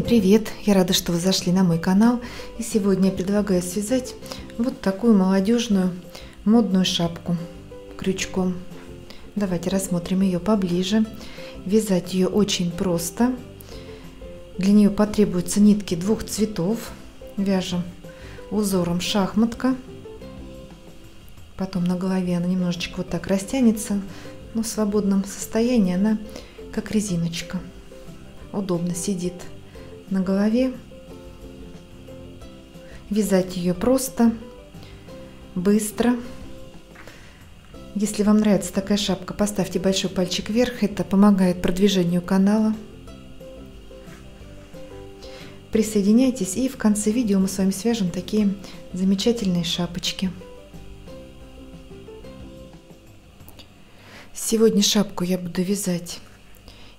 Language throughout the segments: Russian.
Привет! Я рада, что вы зашли на мой канал. И сегодня я предлагаю связать вот такую молодежную модную шапку крючком. Давайте рассмотрим ее поближе. Вязать ее очень просто. Для нее потребуются нитки двух цветов. Вяжем узором шахматка. Потом на голове она немножечко вот так растянется, но в свободном состоянии она как резиночка. Удобно сидит на голове. Вязать ее просто, быстро. Если вам нравится такая шапка, поставьте большой пальчик вверх. Это помогает продвижению канала. Присоединяйтесь, и в конце видео мы с вами свяжем такие замечательные шапочки. Сегодня шапку я буду вязать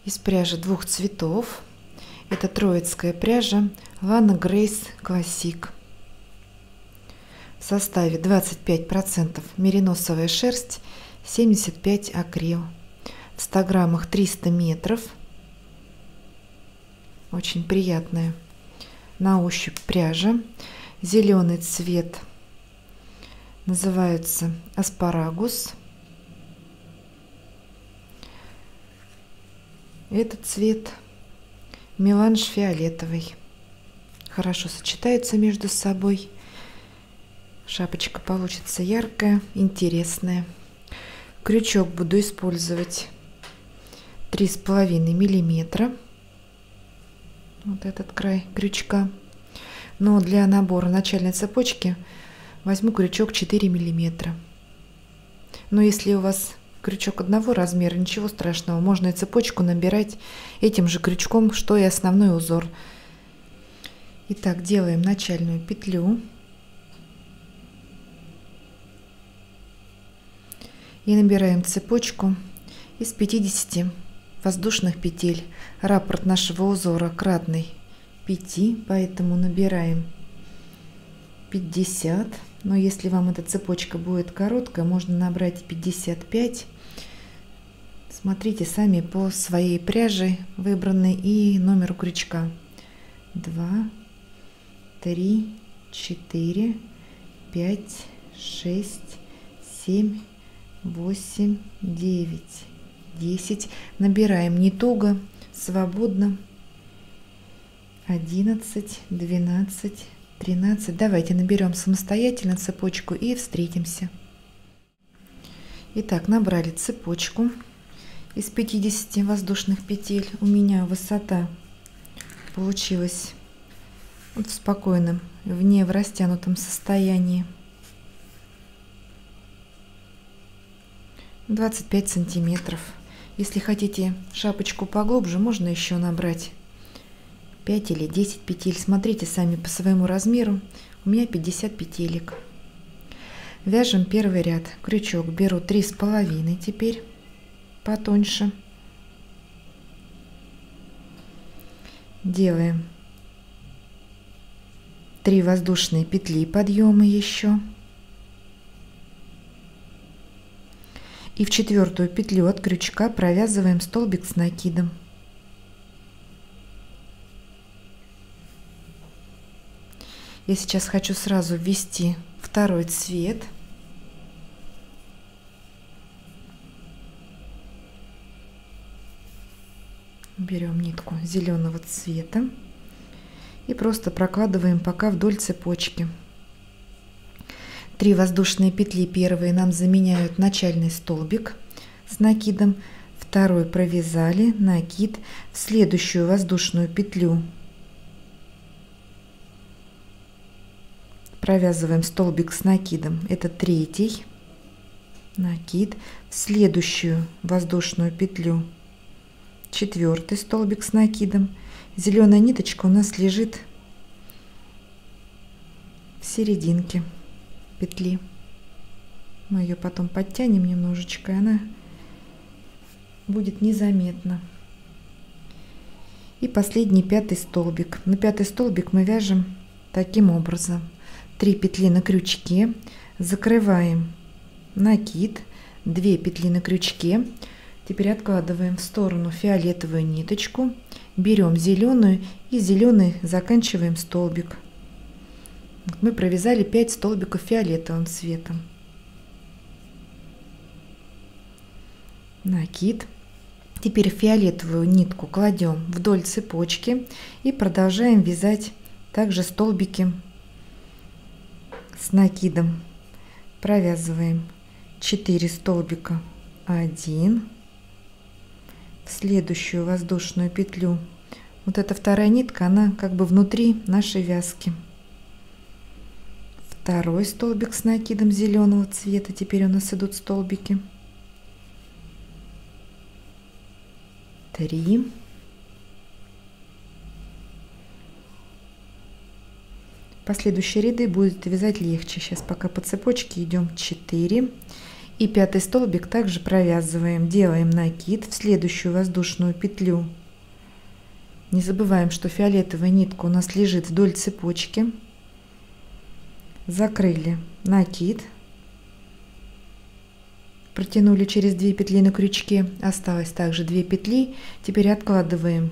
из пряжи двух цветов. Это троицкая пряжа Lana Grace Classic. В составе 25% мериносовая шерсть, 75% акрил. В 100 граммах 300 метров. Очень приятная на ощупь пряжа. Зеленый цвет называется аспарагус. Этот цвет меланж фиолетовый. Хорошо сочетаются между собой. Шапочка получится яркая, интересная. Крючок буду использовать 3,5 миллиметра. Вот этот край крючка. Но для набора начальной цепочки возьму крючок 4 миллиметра. Но если у вас крючок одного размера, ничего страшного, можно и цепочку набирать этим же крючком, что и основной узор. Итак, делаем начальную петлю и набираем цепочку из 50 воздушных петель. Раппорт нашего узора кратный 5, поэтому набираем 50. Но если вам эта цепочка будет короткая, можно набрать 55. Смотрите сами по своей пряже выбранной и номеру крючка. 2, 3, 4, 5, 6, 7, 8, 9, 10. Набираем не туго, свободно. 11, 12, 13. Давайте наберем самостоятельно цепочку и встретимся. Итак, набрали цепочку из 50 воздушных петель. У меня высота получилась вот в спокойном, в растянутом состоянии 25 сантиметров. Если хотите шапочку поглубже, можно еще набрать 5 или 10 петель. Смотрите сами по своему размеру. У меня 50 петелек. Вяжем первый ряд. Крючок беру 3,5 теперь потоньше. Делаем 3 воздушные петли подъема еще. И в 4-ю петлю от крючка провязываем столбик с накидом. Я сейчас хочу сразу ввести второй цвет. Берем нитку зеленого цвета и просто прокладываем пока вдоль цепочки. 3 воздушные петли первые нам заменяют начальный столбик с накидом. Второй провязали, накид. В следующую воздушную петлю провязываем столбик с накидом. Это 3-й накид. В следующую воздушную петлю 4-й столбик с накидом. Зеленая ниточка у нас лежит в серединке петли. Мы ее потом подтянем немножечко, и она будет незаметна. И последний 5-й столбик. На 5-й столбик мы вяжем таким образом: 3 петли на крючке, закрываем накид, 2 петли на крючке, Теперь откладываем в сторону фиолетовую ниточку, берем зеленую и зеленый заканчиваем столбик. Мы провязали 5 столбиков фиолетовым цветом. Накид. Теперь фиолетовую нитку кладем вдоль цепочки и продолжаем вязать также столбики с накидом. Провязываем 4 столбика, 1 в следующую воздушную петлю. Вот эта вторая нитка, она как бы внутри нашей вязки. Второй столбик с накидом зеленого цвета. Теперь у нас идут столбики. 3. Последующие ряды будет вязать легче. Сейчас пока по цепочке идем 4. И 5 столбик также провязываем. Делаем накид в следующую воздушную петлю. Не забываем, что фиолетовая нитка у нас лежит вдоль цепочки. Закрыли накид. Протянули через 2 петли на крючке. Осталось также 2 петли. Теперь откладываем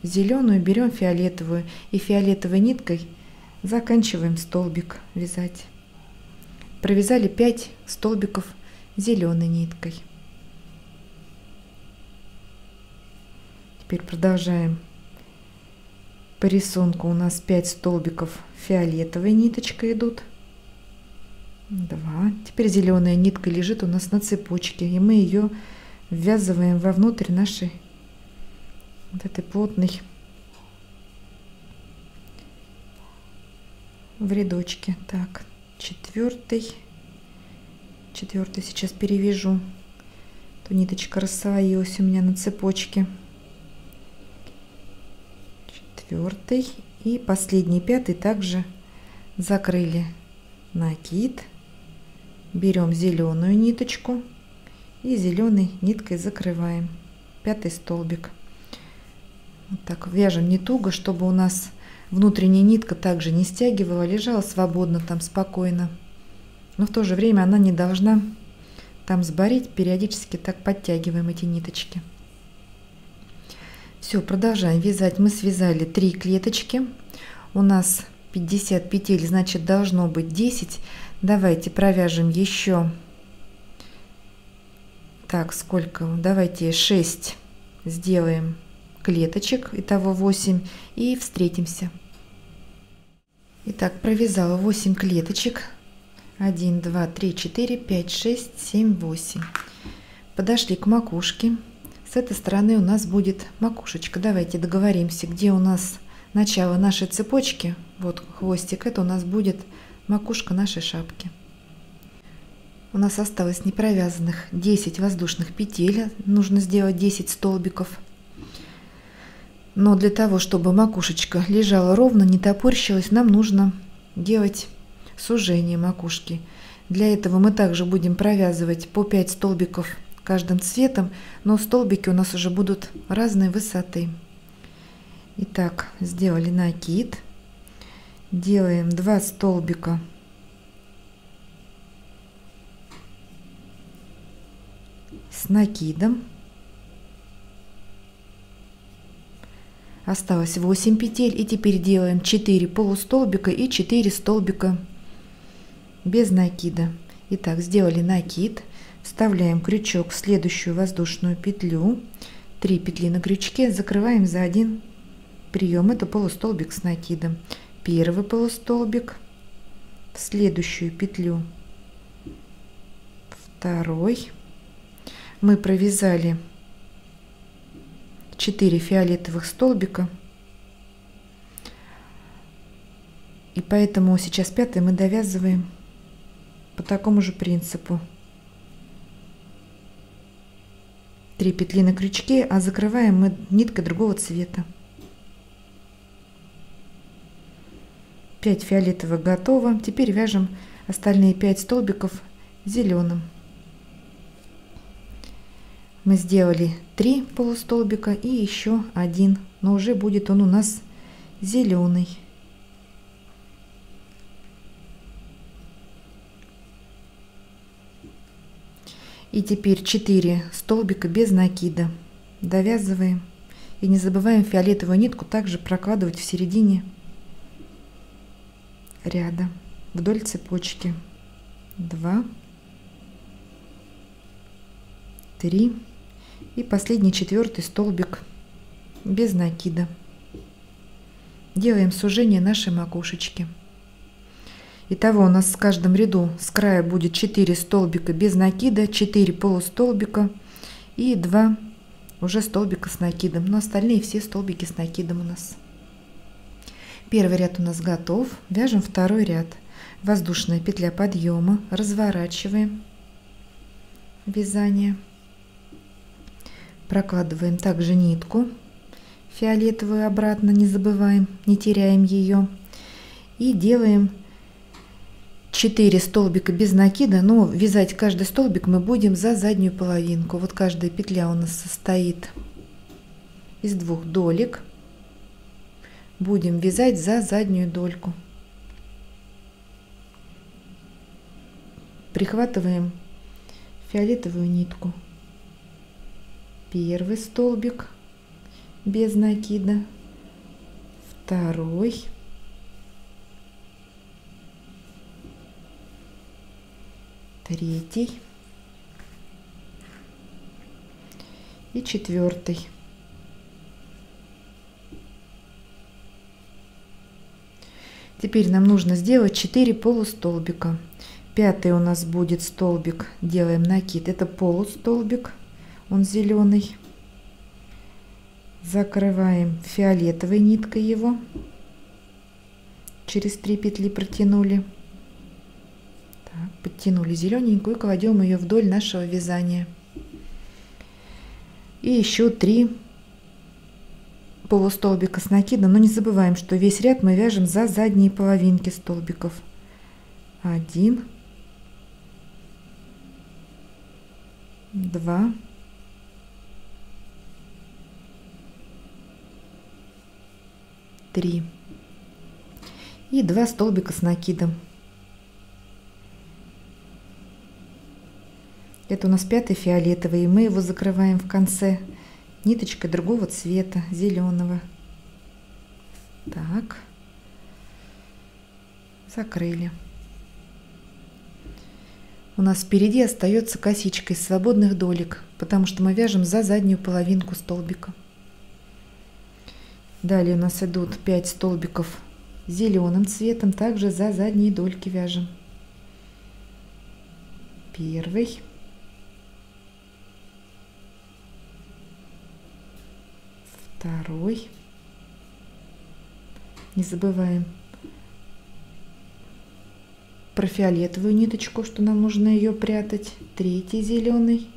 зеленую, берем фиолетовую и фиолетовой ниткой заканчиваем столбик вязать. Провязали 5 столбиков зеленой ниткой. Теперь продолжаем. По рисунку у нас 5 столбиков фиолетовой ниточкой идут. 2. Теперь зеленая нитка лежит у нас на цепочке, и мы ее ввязываем вовнутрь нашей вот этой плотной в рядочке. Так, четвертый сейчас перевяжу. То ниточка рассвоилась у меня на цепочке. 4 и последний 5 также закрыли накид. Берем зеленую ниточку и зеленой ниткой закрываем 5 столбик. Вот так вяжем не туго, чтобы у нас внутренняя нитка также не стягивала, лежала свободно там спокойно. Но в то же время она не должна там сборить. Периодически так подтягиваем эти ниточки. Все, продолжаем вязать. Мы связали 3 клеточки. У нас 50 петель, значит должно быть 10. Давайте провяжем еще. Так, сколько? Давайте 6 сделаем клеточек. Итого 8. И встретимся. Итак, провязала 8 клеточек. 1, 2, 3, 4, 5, 6, 7, 8. Подошли к макушке. С этой стороны у нас будет макушечка. Давайте договоримся, где у нас начало нашей цепочки. Вот хвостик. Это у нас будет макушка нашей шапки. У нас осталось непровязанных 10 воздушных петель. Нужно сделать 10 столбиков. Но для того, чтобы макушечка лежала ровно, не топорщилась, нам нужно делать сужение макушки. Для этого мы также будем провязывать по 5 столбиков каждым цветом, но столбики у нас уже будут разной высоты. Итак, сделали накид, делаем 2 столбика с накидом. Осталось 8 петель, и теперь делаем 4 полустолбика и 4 столбика без накида. Итак, сделали накид, вставляем крючок в следующую воздушную петлю, 3 петли на крючке, закрываем за один прием. Это полустолбик с накидом. Первый полустолбик, в следующую петлю второй. Мы провязали 4 фиолетовых столбика, и поэтому сейчас 5 мы довязываем по такому же принципу. 3 петли на крючке, а закрываем мы ниткой другого цвета. 5 фиолетовых готово. Теперь вяжем остальные 5 столбиков зеленым. Мы сделали 3 полустолбика и еще один, но уже будет он у нас зеленый. И теперь 4 столбика без накида. Довязываем. И не забываем фиолетовую нитку также прокладывать в середине ряда вдоль цепочки. 2, 3 и последний 4 столбик без накида. Делаем сужение нашей макушечки. Итого у нас в каждом ряду с края будет 4 столбика без накида, 4 полустолбика и 2 уже столбика с накидом. Но остальные все столбики с накидом у нас. Первый ряд у нас готов. Вяжем второй ряд. Воздушная петля подъема. Разворачиваем вязание. Прокладываем также нитку фиолетовую обратно, не забываем, не теряем ее. И делаем 4 столбика без накида, но вязать каждый столбик мы будем за заднюю половинку. Вот каждая петля у нас состоит из 2 долек. Будем вязать за заднюю дольку. Прихватываем фиолетовую нитку. Первый столбик без накида, второй, третий и 4. Теперь нам нужно сделать 4 полустолбика. 5 у нас будет столбик, делаем накид, это полустолбик, он зеленый. Закрываем фиолетовой ниткой его, через 3 петли протянули. Так, подтянули зелененькую и кладем ее вдоль нашего вязания. И еще 3 полустолбика с накидом, но не забываем, что весь ряд мы вяжем за задние половинки столбиков. 1, 2, 3 и 2 столбика с накидом. Это у нас 5 фиолетовый, и мы его закрываем в конце ниточкой другого цвета, зеленого. Так, закрыли. У нас впереди остается косичка из свободных долек, потому что мы вяжем за заднюю половинку столбика. Далее у нас идут 5 столбиков зеленым цветом, также за задние дольки вяжем. Первый, второй, не забываем про фиолетовую ниточку, что нам нужно ее прятать. Третий зеленый,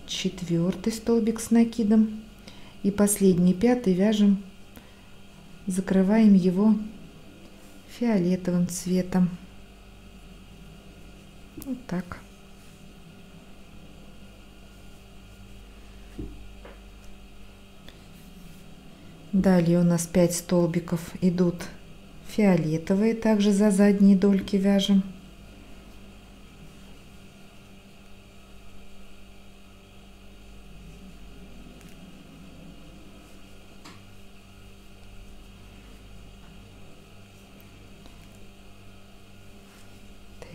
4 столбик с накидом и последний 5 вяжем, закрываем его фиолетовым цветом. Вот так. Далее у нас 5 столбиков идут фиолетовые, также за задние дольки вяжем.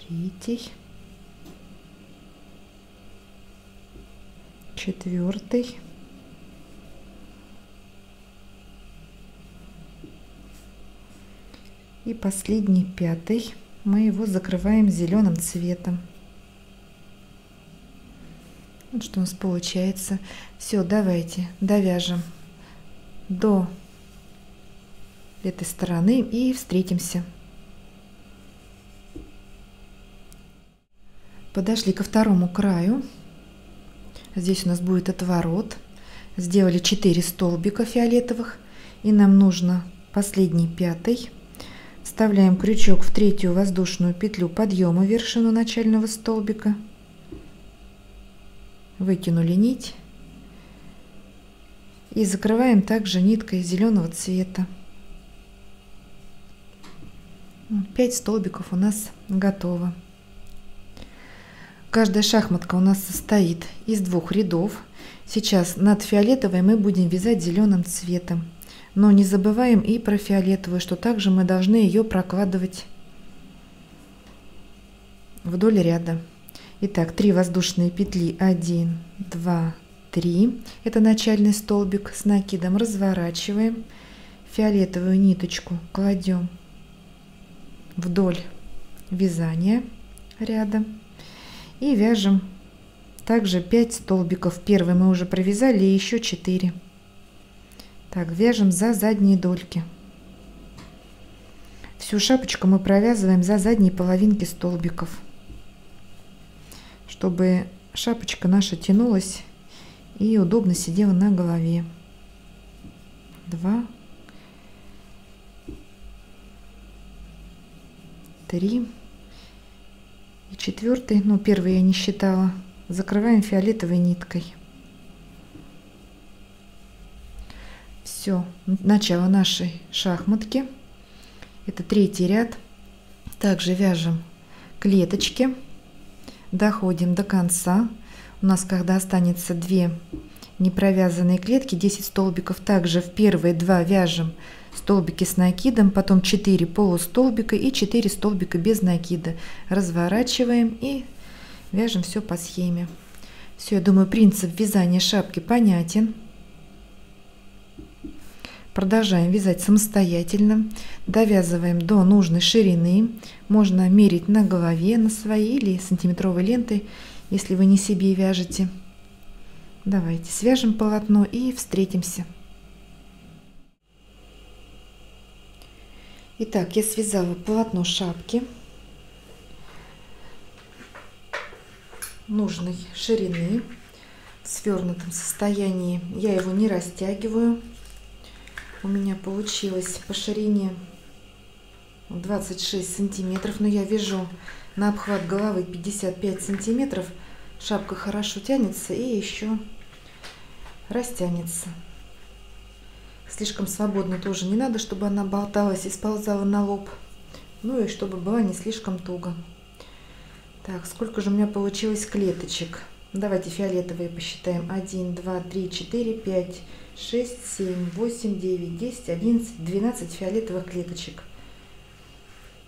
Третий, 4, и последний 5, мы его закрываем зеленым цветом. Вот что у нас получается. Все, давайте довяжем до этой стороны и встретимся. Подошли ко второму краю. Здесь у нас будет отворот. Сделали 4 столбика фиолетовых, и нам нужно последний 5. Вставляем крючок в 3-ю воздушную петлю подъема, вершину начального столбика. Вытянули нить и закрываем также ниткой зеленого цвета. 5 столбиков у нас готово. Каждая шахматка у нас состоит из 2 рядов. Сейчас над фиолетовой мы будем вязать зеленым цветом. Но не забываем и про фиолетовую, что также мы должны ее прокладывать вдоль ряда. Итак, 3 воздушные петли, 1, 2, 3. Это начальный столбик с накидом. Разворачиваем. Фиолетовую ниточку кладем вдоль вязания ряда и вяжем также 5 столбиков. Первый мы уже провязали, и еще 4. Так, вяжем за задние дольки. Всю шапочку мы провязываем за задние половинки столбиков, чтобы шапочка наша тянулась и удобно сидела на голове. 2, 3 и 4, ну первый я не считала, закрываем фиолетовой ниткой. Все, начало нашей шахматки. Это 3-й ряд. Также вяжем клеточки, доходим до конца. У нас, когда останется 2 непровязанные клетки, 10 столбиков, также в первые 2 вяжем столбики с накидом, потом 4 полустолбика и 4 столбика без накида. Разворачиваем и вяжем все по схеме. Все, я думаю, принцип вязания шапки понятен. Продолжаем вязать самостоятельно. Довязываем до нужной ширины. Можно мерить на голове, на своей, или сантиметровой лентой, если вы не себе вяжете. Давайте свяжем полотно и встретимся. Итак, я связала полотно шапки нужной ширины в свернутом состоянии. Я его не растягиваю. У меня получилось по ширине 26 сантиметров, но я вяжу на обхват головы 55 сантиметров. Шапка хорошо тянется и еще растянется. Слишком свободно тоже не надо, чтобы она болталась и сползала на лоб. Ну и чтобы была не слишком туго. Так, сколько же у меня получилось клеточек? Давайте фиолетовые посчитаем. 1, 2, 3, 4, 5, 6, 7, 8, 9, 10, 11, 12 фиолетовых клеточек.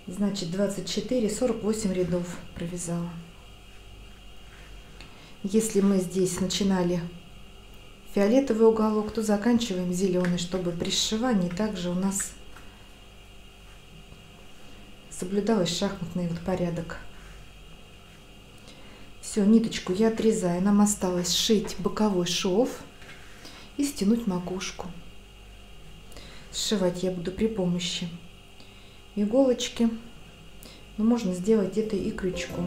Значит, 24, 48 рядов провязала. Если мы здесь начинали фиолетовый уголок, то заканчиваем зеленый, чтобы при сшивании также у нас соблюдалось шахматный порядок. Все, ниточку я отрезаю. Нам осталось сшить боковой шов и стянуть макушку. Сшивать я буду при помощи иголочки, но можно сделать это и крючком.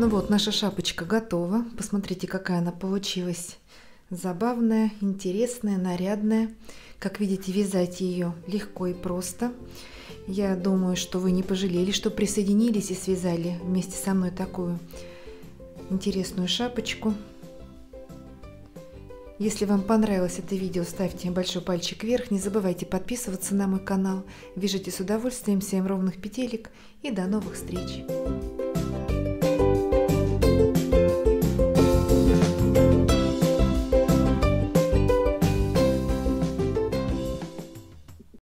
Ну вот, наша шапочка готова. Посмотрите, какая она получилась. Забавная, интересная, нарядная. Как видите, вязать ее легко и просто. Я думаю, что вы не пожалели, что присоединились и связали вместе со мной такую интересную шапочку. Если вам понравилось это видео, ставьте большой пальчик вверх. Не забывайте подписываться на мой канал. Вяжите с удовольствием, 7 ровных петелек и до новых встреч!